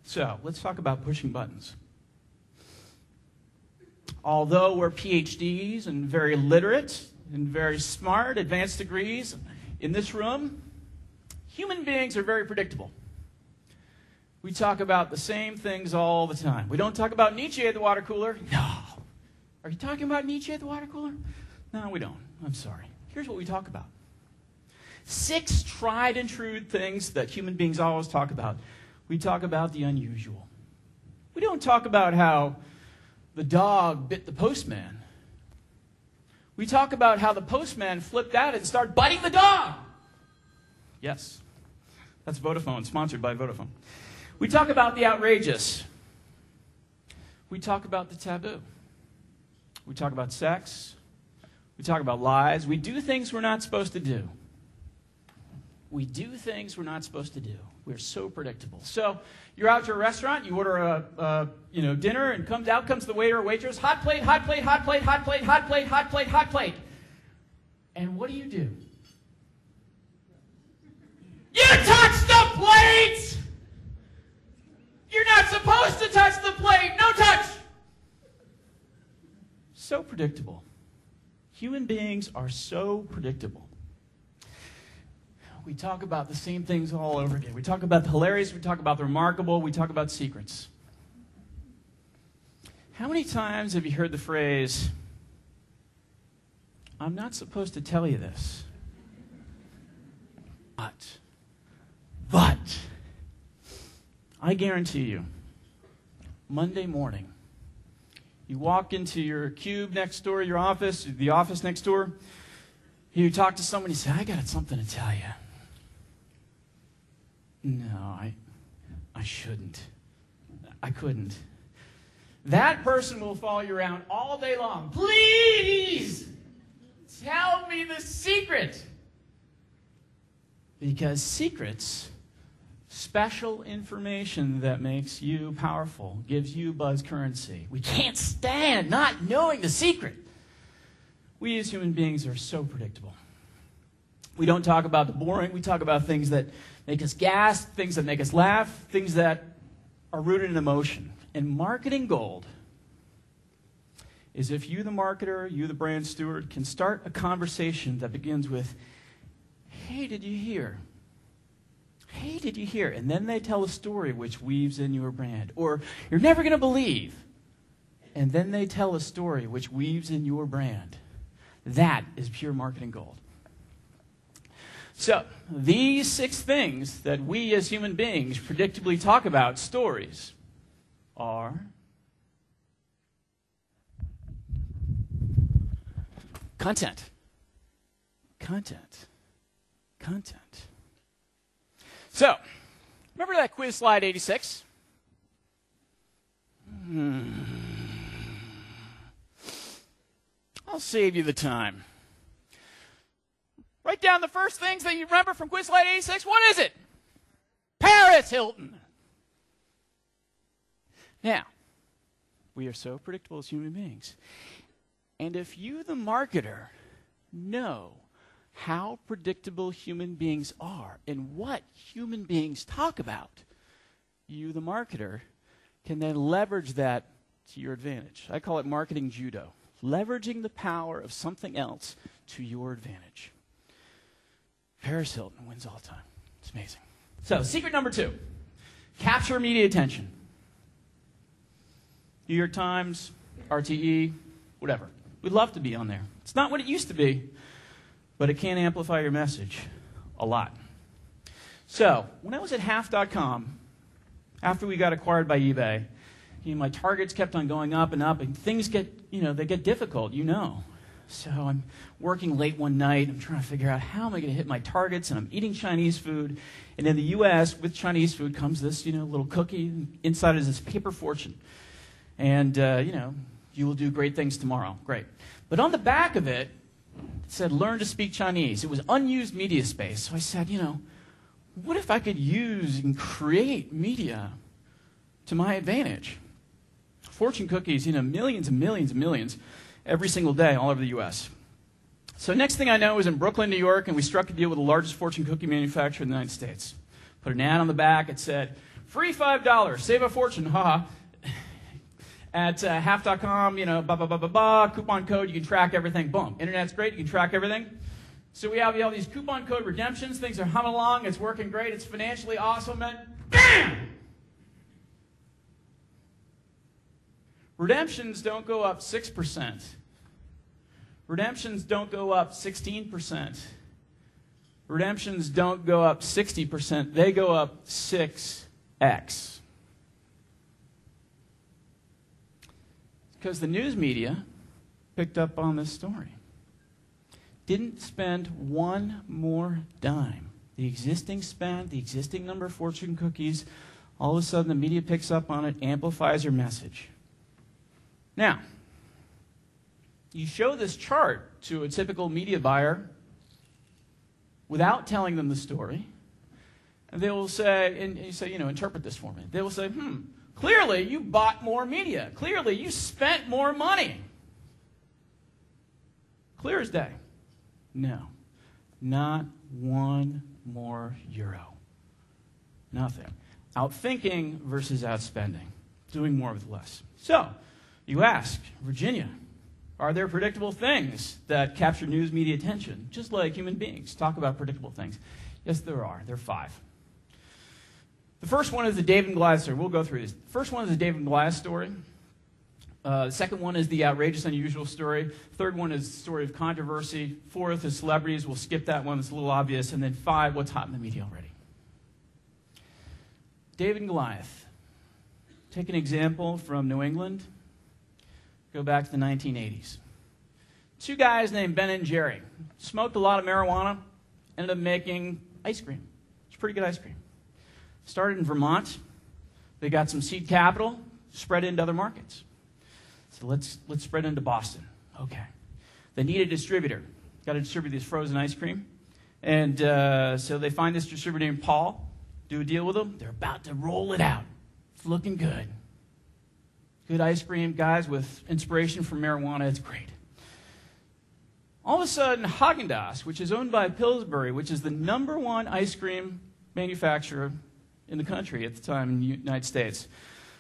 So let's talk about pushing buttons. Although we're PhDs and very literate and very smart, advanced degrees in this room, human beings are very predictable. We talk about the same things all the time. We don't talk about Nietzsche at the water cooler. No. Are you talking about Nietzsche at the water cooler? No, we don't. I'm sorry. Here's what we talk about. 6 tried and true things that human beings always talk about. We talk about the unusual. We don't talk about how the dog bit the postman. We talk about how the postman flipped out and started biting the dog. Yes, that's Vodafone, sponsored by Vodafone. We talk about the outrageous. We talk about the taboo. We talk about sex. We talk about lies. We do things we're not supposed to do. We do things we're not supposed to do. We're so predictable. So you're out to a restaurant, you order a dinner, and out comes the waiter or waitress, hot plate, hot plate, hot plate, hot plate, hot plate, hot plate, hot plate. And what do? You touch the plate! You're not supposed to touch the plate! No touch! So predictable. Human beings are so predictable. We talk about the same things all over again. We talk about the hilarious, we talk about the remarkable, we talk about secrets. How many times have you heard the phrase, I'm not supposed to tell you this, but, I guarantee you, Monday morning, you walk into your cube next door, your office, the office next door, you talk to someone, you say, I got something to tell you. No, I shouldn't. I couldn't. That person will follow you around all day long. Please, tell me the secret. Because secrets, special information that makes you powerful, gives you buzz currency. We can't stand not knowing the secret. We as human beings are so predictable. We don't talk about the boring. We talk about things that make us gasp, things that make us laugh, things that are rooted in emotion. And marketing gold is if you, the marketer, you, the brand steward, can start a conversation that begins with, hey, did you hear? Hey, did you hear? And then they tell a story which weaves in your brand. Or, you're never going to believe. And then they tell a story which weaves in your brand. That is pure marketing gold. So, these 6 things that we as human beings predictably talk about, stories, are content. So, remember that quiz slide 86? I'll save you the time. Write down the first things that you remember from quiz slide 86. What is it? Paris Hilton. Now, we are so predictable as human beings. And if you, the marketer, know how predictable human beings are and what human beings talk about, you, the marketer, can then leverage that to your advantage. I call it marketing judo. Leveraging the power of something else to your advantage. Paris Hilton wins all the time. It's amazing. So, secret number 2. Capture media attention. New York Times, RTE, whatever. We'd love to be on there. It's not what it used to be, but it can amplify your message a lot. So, when I was at half.com, after we got acquired by eBay, my targets kept on going up, and things get, they get difficult, So I'm working late one night. I'm trying to figure out how am I going to hit my targets, and I'm eating Chinese food. And in the U.S., with Chinese food comes this, little cookie. Inside is this paper fortune. And, you will do great things tomorrow. Great. But on the back of it, it said, learn to speak Chinese. It was unused media space. So I said, what if I could use and create media to my advantage? Fortune cookies, millions and millions and millions every single day all over the U.S. So next thing I know, I was in Brooklyn, New York, and we struck a deal with the largest fortune cookie manufacturer in the United States. Put an ad on the back. It said, Free $5. Save a fortune. Haha. At half.com, coupon code, you can track everything. Boom. Internet's great, you can track everything. So we have all these coupon code redemptions. Things are humming along. It's working great. It's financially awesome. And BAM! Redemptions don't go up 6%. Redemptions don't go up 16%. Redemptions don't go up 60%. They go up 6x. Because the news media picked up on this story. Didn't spend one more dime. The existing spend, the existing number of fortune cookies, all of a sudden the media picks up on it, amplifies your message. Now, you show this chart to a typical media buyer without telling them the story, and they will say, and you say, interpret this for me. They will say, clearly you bought more media. Clearly you spent more money. Clear as day. No, not one more euro. Nothing. Outthinking versus outspending. Doing more with less. So, you ask, Virginia, are there predictable things that capture news media attention? Just like human beings talk about predictable things. Yes, there are. There are 5. The first one is the David and Goliath story. We'll go through this. The first one is the David and Goliath story. The second one is the outrageous, unusual story. Third one is the story of controversy. Fourth is celebrities. We'll skip that one. It's a little obvious. And then 5, what's hot in the media already. David and Goliath. Take an example from New England. Go back to the 1980s. 2 guys named Ben and Jerry smoked a lot of marijuana, ended up making ice cream. It's pretty good ice cream. Started in Vermont. They got some seed capital, spread into other markets. So let's spread into Boston. Okay. They need a distributor. Got to distribute this frozen ice cream. And so they find this distributor named Paul, do a deal with him. They're about to roll it out. It's looking good. Good ice cream, guys with inspiration from marijuana. It's great. All of a sudden, Haagen-Dazs, which is owned by Pillsbury, which is the #1 ice cream manufacturer in the country at the time in the United States,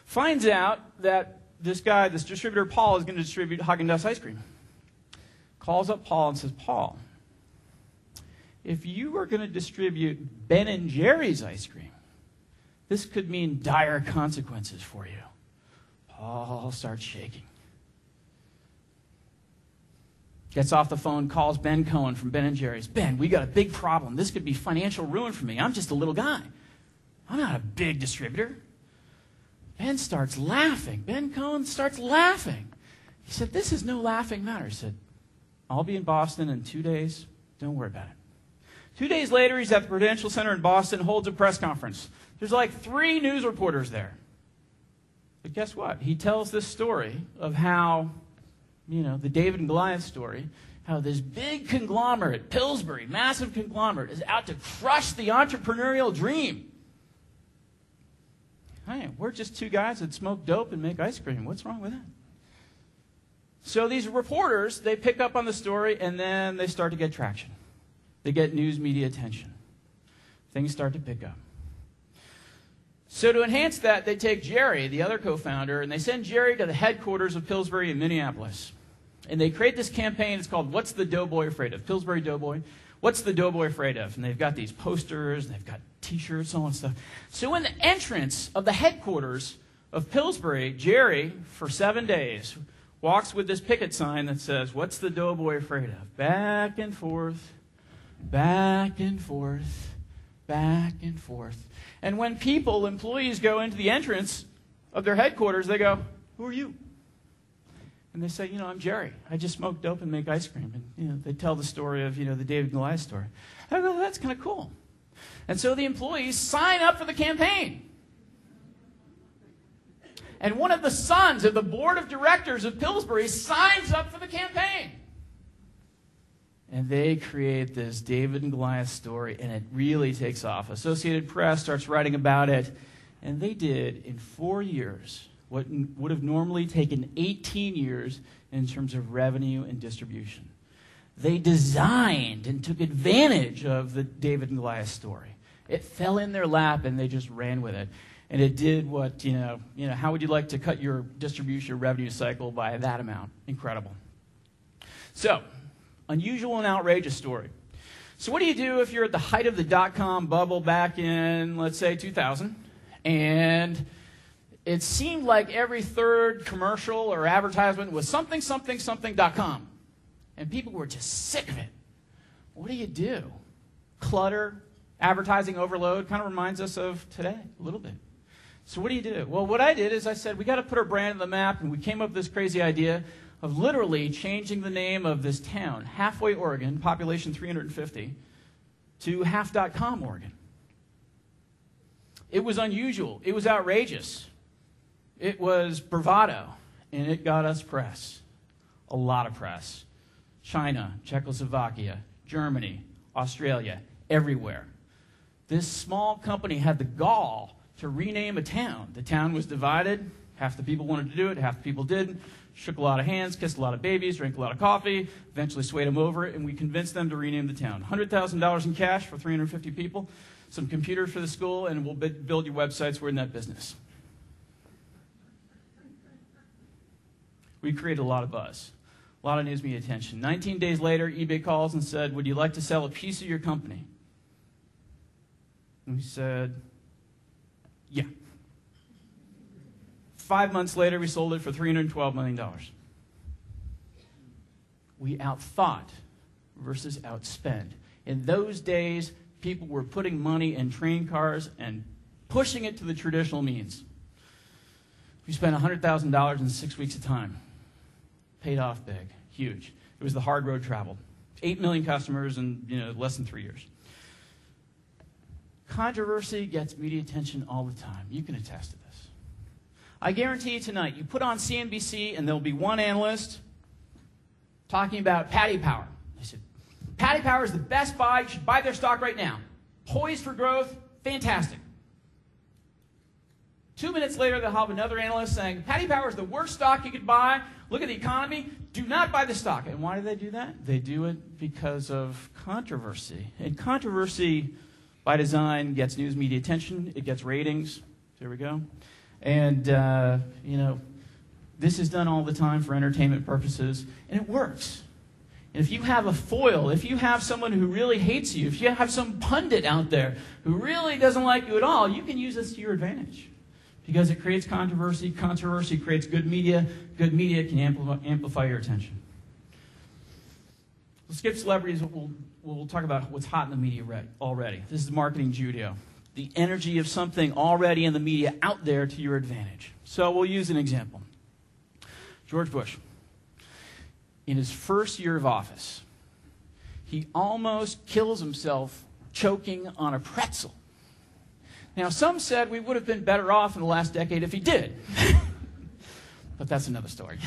finds out that this guy, this distributor Paul, is going to distribute Haagen-Dazs ice cream. Calls up Paul and says, Paul, if you were going to distribute Ben and Jerry's ice cream, this could mean dire consequences for you. Paul starts shaking. Gets off the phone, calls Ben Cohen from Ben & Jerry's. Ben, we got a big problem. This could be financial ruin for me. I'm just a little guy. I'm not a big distributor. Ben starts laughing. Ben Cohen starts laughing. He said, this is no laughing matter. He said, I'll be in Boston in 2 days. Don't worry about it. 2 days later, he's at the Prudential Center in Boston, holds a press conference. There's like 3 news reporters there. But guess what? He tells this story of how, the David and Goliath story, how this big conglomerate, Pillsbury, massive conglomerate, is out to crush the entrepreneurial dream. Hey, we're just 2 guys that smoke dope and make ice cream. What's wrong with that? So these reporters, they pick up on the story, and then they start to get traction. They get news media attention. Things start to pick up. So to enhance that, they take Jerry, the other co-founder, and they send Jerry to the headquarters of Pillsbury in Minneapolis. And they create this campaign. It's called What's the Doughboy Afraid of? Pillsbury Doughboy. What's the Doughboy Afraid of? And they've got these posters, and they've got T-shirts, all that stuff. So in the entrance of the headquarters of Pillsbury, Jerry, for 7 days, walks with this picket sign that says, What's the Doughboy Afraid of? Back and forth, back and forth, back and forth. And when employees go into the entrance of their headquarters, they go, who are you? And they say, I'm Jerry. I just smoke dope and make ice cream. And, they tell the story of, the David and Goliath story. I go, that's kind of cool. And so the employees sign up for the campaign. And one of the sons of the board of directors of Pillsbury signs up for the campaign. And they create this David and Goliath story, and it really takes off. Associated Press starts writing about it, and they did, in 4 years, what would have normally taken 18 years in terms of revenue and distribution. They designed and took advantage of the David and Goliath story. It fell in their lap, and they just ran with it. And it did what, how would you like to cut your distribution revenue cycle by that amount? Incredible. So, unusual and outrageous story. So what do you do if you're at the height of the dot-com bubble back in, let's say, 2000, and it seemed like every third commercial or advertisement was something, something, something.com, and people were just sick of it? What do? Clutter, advertising overload, kind of reminds us of today a little bit. So what do? Well, what I did is I said, we got to put our brand on the map, and we came up with this crazy idea of literally changing the name of this town, Halfway, Oregon, population 350, to half.com, Oregon. It was unusual. It was outrageous. It was bravado, and it got us press, a lot of press. China, Czechoslovakia, Germany, Australia, everywhere. This small company had the gall to rename a town. The town was divided. Half the people wanted to do it, half the people didn't. Shook a lot of hands, kissed a lot of babies, drank a lot of coffee, eventually swayed them over it, and we convinced them to rename the town. $100,000 in cash for 350 people, some computers for the school, and we'll build your websites. We're in that business. We created a lot of buzz, a lot of news media attention. 19 days later, eBay calls and said, would you like to sell a piece of your company? And we said, yeah. 5 months later, we sold it for $312 million. We outthought versus outspend. In those days, people were putting money in train cars and pushing it to the traditional means. We spent $100,000 in 6 weeks of time. Paid off big, huge. It was the hard road traveled. 8 million customers in less than 3 years. Controversy gets media attention all the time. You can attest to this. I guarantee you tonight, you put on CNBC and there'll be one analyst talking about Paddy Power. They said, Paddy Power is the best buy. You should buy their stock right now. Poised for growth, fantastic. 2 minutes later, they'll have another analyst saying, Paddy Power is the worst stock you could buy. Look at the economy. Do not buy the stock. And why do they do that? They do it because of controversy. And controversy, by design, gets news media attention. It gets ratings. There we go. And, this is done all the time for entertainment purposes, and it works. And if you have a foil, if you have someone who really hates you, if you have some pundit out there who really doesn't like you at all, you can use this to your advantage. Because it creates controversy. Controversy creates good media. Good media can amplify your attention. We'll skip celebrities. We'll talk about what's hot in the media already. This is marketing judo. The energy of something already in the media out there to your advantage. So we'll use an example. George Bush. In his first year of office, he almost kills himself choking on a pretzel. Now, some said we would have been better off in the last decade if he did. But that's another story.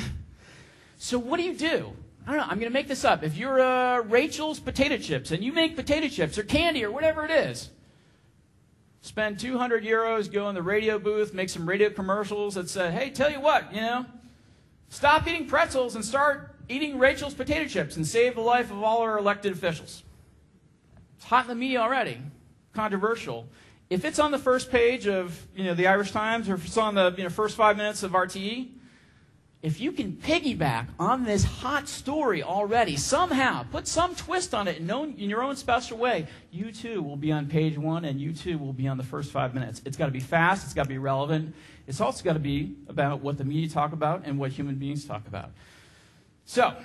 So what do? I don't know. I'm going to make this up. If you're Rachel's Potato Chips and you make potato chips or candy or whatever it is, spend 200 euros, go in the radio booth, make some radio commercials that say, hey, tell you what, stop eating pretzels and start eating Rachel's Potato Chips and save the life of all our elected officials. It's hot in the media already. Controversial. If it's on the first page of the Irish Times or if it's on the first 5 minutes of RTE, if you can piggyback on this hot story already, somehow, put some twist on it in your own special way, you too will be on page one and you too will be on the first 5 minutes. It's got to be fast. It's got to be relevant. It's also got to be about what the media talk about and what human beings talk about. So,